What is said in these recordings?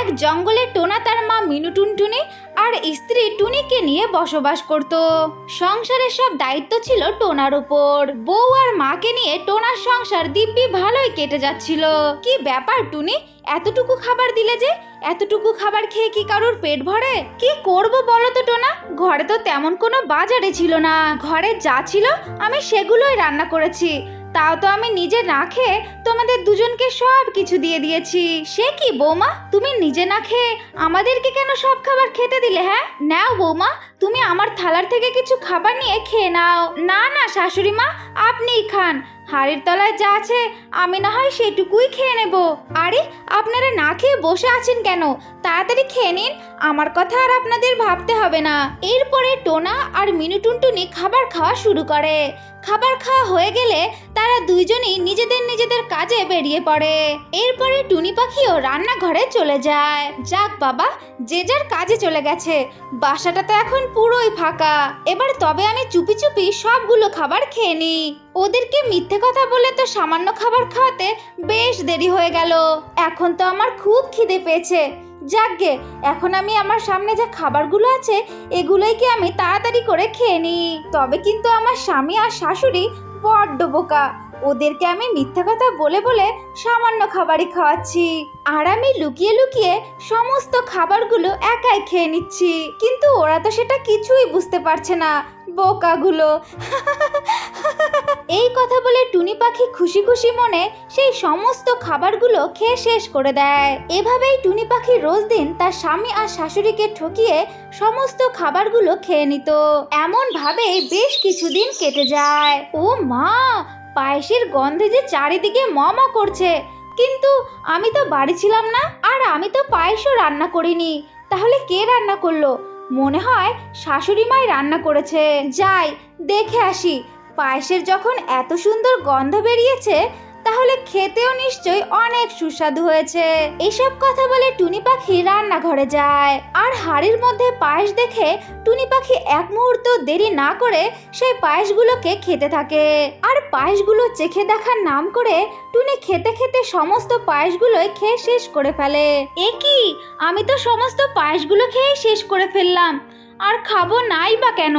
এক জঙ্গলে টোনা তার মা মিনু টুনটুনি আর স্ত্রী টুনিকে নিয়ে বসবাস করত। সংসারের সব দায়িত্ব ছিল টোনার উপর। বউ আর মাকে নিয়ে টোনার সংসার দিব্যি ভালোই কেটে যাচ্ছিল। কি ব্যাপার টুনি, এতটুকু খাবার দিলে যে? এতটুকু খাবার খেয়ে কি কারোর পেট ভরে? কি করব বলো তো টোনা, ঘরে তো তেমন কোনো বাজারে ছিল না। ঘরে যা ছিল আমি সেগুলোই রান্না করেছি, তাও তো আমি নিজে না খেয়ে তোমাদের দুজনকে সব কিছু দিয়ে দিয়েছি। সে কি বৌমা, তুমি নিজে না খেয়ে আমাদেরকে কেন সব খাবার খেতে দিলে? হ্যাঁ নাও বৌমা, তুমি আমার থালার থেকে কিছু খাবার নিয়ে খেয়ে নাও। না না শাশুড়ি মা, আপনিই খান, হাড়ির তলায় যা আছে আমি না হয় সেটুকুই খেয়ে নেব। আরে আপনারা না খেয়ে বসে আছেন কেন? তাড়াতাড়ি খেয়ে নিন, আমার কথা আর আপনাদের ভাবতে হবে না। এরপরে টোনা আর মিনু টুনটুনি খাবার খাওয়া শুরু করে। খাবার খাওয়া হয়ে গেলে তারা দুইজনই নিজেদের কাজে বেরিয়ে পড়ে। এরপরে টুনি পাখিও রান্নাঘরে চলে যায়। যাক বাবা, যে যার কাজে চলে গেছে, বাসাটা তো এখন পুরোই ফাঁকা। এবার তবে আমি চুপি চুপি সবগুলো খাবার খেয়ে নিই। ওদেরকে মিথ্যে কথা বলে তো সামান্য খাবার খাওয়াতে বেশ দেরি হয়ে গেল। এখন তো আমার খুব খিদে পেয়েছে। যাকগে, এখন আমি আমার সামনে যে খাবারগুলো আছে এগুলোই কি আমি তাড়াতাড়ি করে খেয়ে নিই। তবে কিন্তু আমার স্বামী আর শাশুড়ি বড্ড বোকা, ওদেরকে আমি মিথ্যা কথা বলে বলে সামান্য খাবারই খাওয়াচ্ছি, আর আমি লুকিয়ে লুকিয়ে সমস্ত খাবারগুলো একাই খেয়ে নিচ্ছি। কিন্তু ওরা তো সেটা কিছুই বুঝতে পারছে না, বোকাগুলো। এই কথা বলে টুনি পাখি খুশি খুশি মনে সেই সমস্ত খাবারগুলো খেয়ে শেষ করে দেয়। এভাবেই টুনি পাখি রোজ দিন তার স্বামী আর শাশুড়িকে ঠকিয়ে সমস্ত খাবারগুলো খেয়ে নিত। এমন ভাবে বেশ কিছুদিন কেটে যায়। ও মা, পায়েসের গন্ধে যে চারিদিকে ম ম করছে, কিন্তু আমি তো বাড়ি ছিলাম না, আর আমি তো পায়েসও রান্না করিনি। তাহলে কে রান্না করলো? মনে হয় শাশুড়ি মাই রান্না করেছে। যাই দেখে আসি, পায়েসের যখন এত সুন্দর গন্ধ বেরিয়েছে তাহলে খেতেও নিশ্চয়ই অনেক সুস্বাদু হয়েছে। এসব কথা বলে টুনি পাখি রান্নাঘরে যায়, আর হাড়ির মধ্যে পায়েস দেখে টুনি পাখি এক মুহূর্ত দেরি না করে সেই পায়েসগুলোকে খেতে থাকে। আর পায়েসগুলো চেখে দেখার নাম করে টুনি খেতে খেতে সমস্ত পায়েসগুলোই খেয়ে শেষ করে ফেলে। এ কি, আমি তো সমস্ত পায়েসগুলো খেয়ে শেষ করে ফেললাম, আর খাবো নাই বা কেন?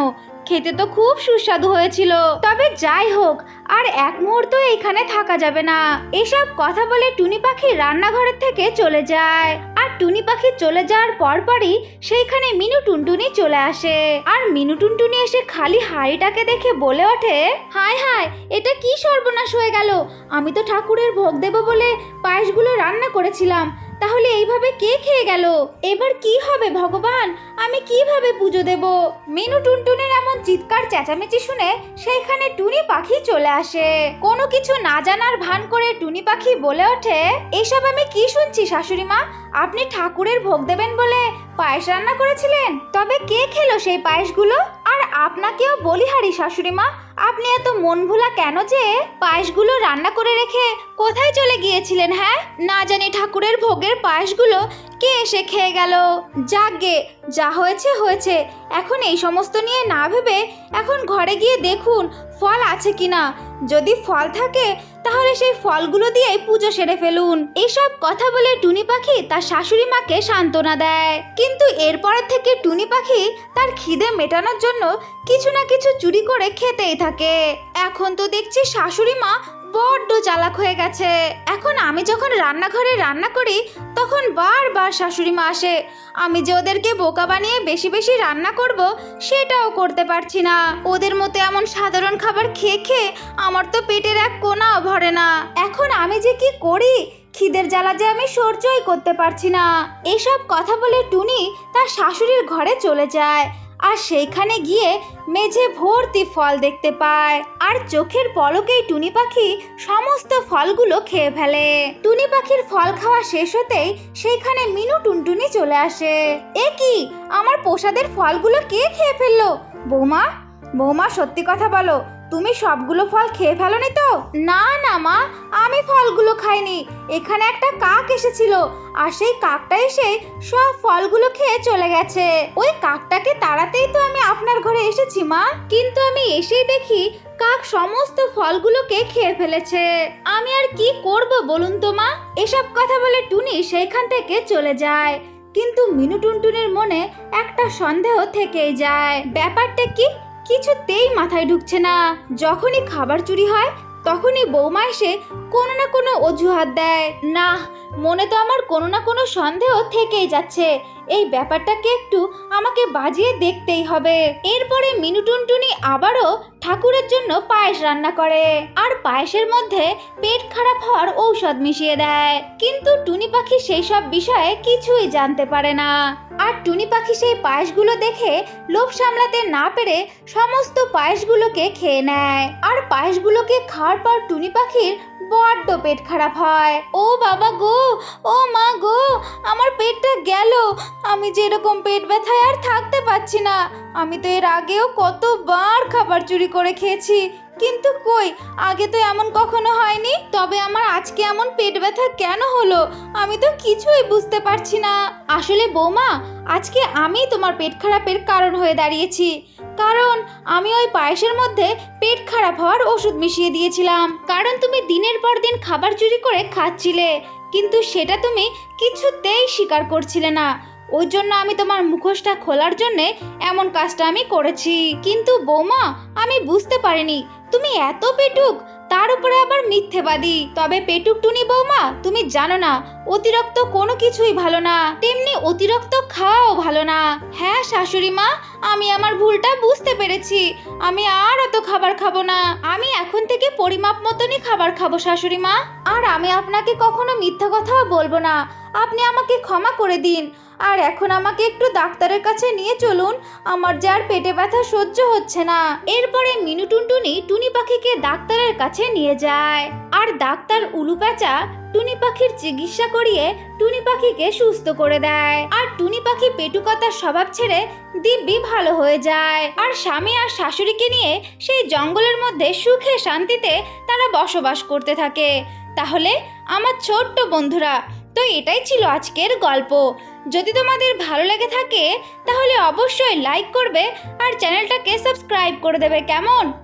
খেতে তো খুব সুস্বাদু হয়েছিল। তবে যাই হোক, আর এক মুহূর্ত এখানে থাকা যাবে না। এসব কথা বলে টুনি পাখি রান্নাঘরের থেকে চলে যায়। আর টুনি পাখি চলে যাওয়ার পরপরই সেইখানে মিনু টুনটুনি চলে আসে। আর মিনু টুনটুনি এসে খালি হাঁড়িটাকে দেখে বলে ওঠে, হায় হায়, এটা কি সর্বনাশ হয়ে গেল! আমি তো ঠাকুরের ভোগ দেব বলে পায়েসগুলো রান্না করেছিলাম, তাহলে এইভাবে কে খেয়ে গেল? এবার কি হবে ভগবান, আমি কিভাবে পুজো দেব? মিনু টুনটুনির এমন চিৎকার চেঁচামেচি শুনে সেইখানে টুনি পাখি চলে আসে। কোনো কিছু না জানার ভান করে টুনি পাখি বলে ওঠে, এসব আমি কি শুনছি শাশুড়ি মা? আপনি ঠাকুরের ভোগ দেবেন বলে পায়েস রান্না করেছিলেন, তবে কে খেলো সেই পায়েসগুলো? আর আপনাকেও বলিহারি শাশুড়ি মা, আপনি এত মন ভোলা কেন যে পায়েসগুলো রান্না করে রেখে কোথায় চলে গিয়েছিলেন? হ্যাঁ, না জানি ঠাকুরের ভোগের পায়েসগুলো কে এসে খেয়ে গেল। যাকগে, যা হয়েছে হয়েছে, এখন এই সমস্ত নিয়ে না ভেবে এখন ঘরে গিয়ে দেখুন ফল আছে কিনা। যদি ফল থাকে তাহলে সেই ফলগুলো দিয়ে পুজো সেরে ফেলুন। এইসব কথা বলে টুনি পাখি তার শাশুড়ি মাকে সান্ত্বনা দেয়। কিন্তু এরপরের থেকে টুনি পাখি তার খিদে মেটানোর জন্য কিছু না কিছু চুরি করে খেতেই থাকে। এখন তো দেখছি শাশুড়ি মা বড্ড চালাক হয়ে গেছে। এখন আমি যখন রান্নাঘরে রান্না করি তখন বারবার শাশুড়ি মা আসে। আমি যে ওদেরকে বোকা বানিয়ে বেশি বেশি রান্না করব সেটাও করতে পারছি না। ওদের মতো এমন সাধারণ খাবার খেয়ে খেয়ে আমার তো পেটের এক কোণাও ভরে না। এখন আমি যে কি করি, খিদের জ্বালা যে আমি সহ্যই করতে পারছি না। এসব কথা বলে টুনি তার শাশুড়ির ঘরে চলে যায়, আর সেইখানে গিয়ে মেঝে ভর্তি ফল দেখতে পায়। আর চোখের পলকেই টুনি পাখি সমস্ত ফলগুলো খেয়ে ফেলে। টুনি পাখির ফল খাওয়া শেষ হতেই সেইখানে মিনু টুনটুনি চলে আসে। এ কি, আমার প্রসাদের ফলগুলো কে খেয়ে ফেললো? বৌমা, বৌমা সত্যি কথা বলো, তুমি সবগুলো ফল খেয়ে ফেলোনি তো? না না মা, আমি ফলগুলো খাইনি। এখানে একটা কাক এসেছিল, আর সেই কাকটা এসে সব ফলগুলো খেয়ে চলে গেছে। ওই কাকটাকে তাড়াতেই তো আমি আপনার ঘরে এসেছি মা, কিন্তু আমি এসেই দেখি কাক সমস্ত ফলগুলোকে খেয়ে ফেলেছে। আমি আর কি করব বলুন তো মা? এসব কথা বলে টুনি সেইখান থেকে চলে যায়। কিন্তু মিনু টুনটুনির মনে একটা সন্দেহ থেকেই যায়। ব্যাপারটা কি কিছুতেই মাথায় ঢুকছে না। যখনই খাবার চুরি হয় তখনই বৌমা এসে কোনো না কোনো অজুহাত দেয়। না, মনে তো আমার কোনো না কোনো সন্দেহ থেকেই যাচ্ছে। এই ব্যাপারটাকে একটু আমাকে বাজিয়ে দেখতেই হবে। এরপরে মিনু টুনটুনি আবারও ঠাকুরের জন্য পায়েস রান্না করে আর পায়েসের মধ্যে পেট খারাপ হওয়ার ঔষধ মিশিয়ে দেয়। কিন্তু টুনি পাখি সেই সব বিষয়ে কিছুই জানতে পারে না। আর টুনি পাখি সেই পায়েসগুলো দেখে লোভ সামলাতে না পেরে সমস্ত পায়েসগুলোকে খেয়ে নেয়। আর পায়েসগুলোকে খাওয়ার পর টুনি পাখির বড্ড পেট খারাপ হয়। ও বাবা গো, ও মা গো, আমার পেটটা গেল। আমি যেরকম পেট ব্যথায় আর থাকতে পারছি না। আমি তো এর আগেও কতবার খাবার চুরি করে খেয়েছি, কিন্তু কই আগে তো এমন কখনো হয়নি। তবে আমার আজকে এমন পেট ব্যথা কেন হলো আমি তো কিছুই বুঝতে পারছি না। আসলে বৌমা, আজকে আমি তোমার পেট খারাপের কারণ হয়ে দাঁড়িয়েছি। কারণ আমি ওই পায়েসের মধ্যে পেট খারাপ হওয়ার ওষুধ মিশিয়ে দিয়েছিলাম। কারণ তুমি দিনের পর দিন খাবার চুরি করে খাচ্ছিলে, কিন্তু সেটা তুমি কিছুতেই স্বীকার করছিলে না। ওই জন্য আমি তোমার মুখোশটা খোলার জন্য এমন কাজটা আমি করেছি। কিন্তু বৌমা, আমি বুঝতে পারিনি তুমি এত পেটুক, তার উপরে আবার মিথ্যেবাদী। তবে পেটুক টুনি বৌমা, তুমি জানো না অতিরিক্ত কোনো কিছুই ভালো না, তেমনি অতিরিক্ত খাওয়াও ভালো না। হ্যাঁ শাশুড়ি মা, আমি আমার ভুলটা বুঝতে পেরেছি। আমি আর অত খাবার খাবো না। আমি এখন থেকে পরিমাপ মতনই খাবার খাবো শাশুড়ি মা। আর আমি আপনাকে কখনো মিথ্যা কথাও বলবো না। আপনি আমাকে ক্ষমা করে দিন। আর এখন আমাকে একটু ডাক্তারের কাছে নিয়ে চলুন, আমার যার পেটে ব্যথা সহ্য হচ্ছে না। এরপরে মিনু টুনটুনি টুনি পাখিকে ডাক্তারের কাছে নিয়ে যায়। আর ডাক্তার উলু প্যাঁচা টুনি পাখির চিকিৎসা করিয়ে টুনি পাখিকে সুস্থ করে দেয়। আর টুনি পাখি পেটুকতার স্বভাব ছেড়ে দিব্যি ভালো হয়ে যায়। আর স্বামী আর শাশুড়িকে নিয়ে সেই জঙ্গলের মধ্যে সুখে শান্তিতে তারা বসবাস করতে থাকে। তাহলে আমার ছোট্ট বন্ধুরা, তো এটাই ছিল আজকের গল্প। যদি তোমাদের ভালো লেগে থাকে তাহলে অবশ্যই লাইক করবে আর চ্যানেলটাকে সাবস্ক্রাইব করে দেবে, কেমন?